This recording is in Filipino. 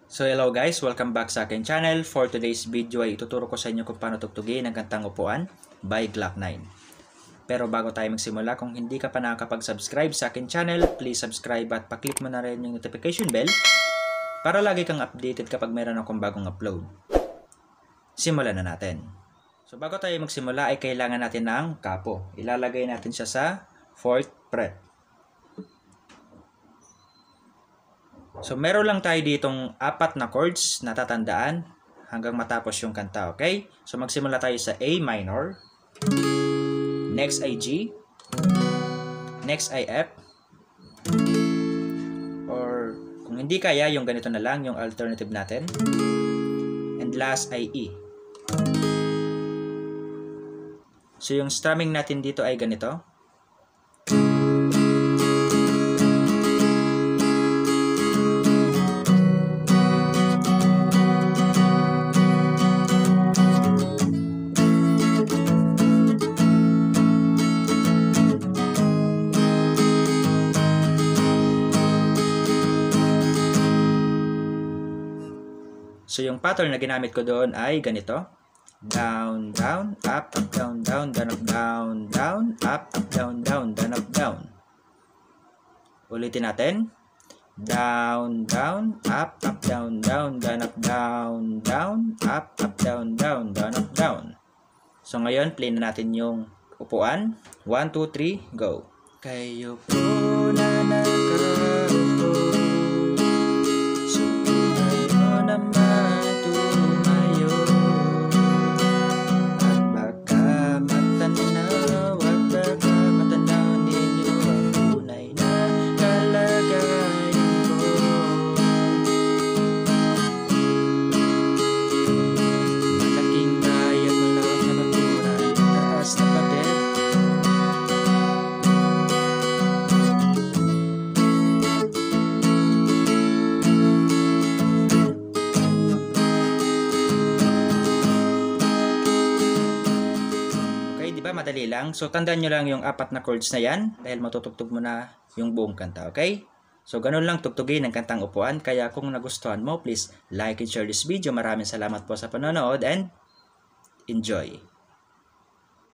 So hello guys, welcome back sa aking channel. For today's video ay ituturo ko sa inyo kung paano tugtugin ang kantang Upuan by Glock 9. Pero bago tayo magsimula, kung hindi ka pa nakakapag-subscribe sa aking channel, please subscribe at paklik mo na rin yung notification bell para lagi kang updated kapag mayroon akong bagong upload. Simulan na natin. So bago tayo magsimula ay kailangan natin ng kapo. Ilalagay natin siya sa 4th fret. So, meron lang tayo ditong 4 na chords na tatandaan hanggang matapos yung kanta, okay? So, magsimula tayo sa A minor. Next ay G. Next ay F. Or, kung hindi kaya, yung ganito na lang, yung alternative natin. And last ay E. So, yung strumming natin dito ay ganito. So, yung pattern na ginamit ko doon ay ganito. Down, down, up, down, down, down, up, down, down, up, down, down, down, up, down. Ulitin natin. Down, down, up, down, down, down, up, down, down, up, down, down, down, up, down. So, ngayon, play na natin yung upuan. 1, 2, 3, go. Kayo po na nakaupo, subukan mo naman tumayo, at baka matanaw ninyo ang tunay na kalagayan ko. Malaking bayag, malawak na bakuran, taas na pader. Diba madali lang? So tandaan nyo lang yung 4 na chords na yan dahil matutugtog mo na yung buong kanta, okay? So ganun lang tugtugin ang kantang Upuan. Kaya kung nagustuhan mo, please like and share this video. Maraming salamat po sa panonood and enjoy!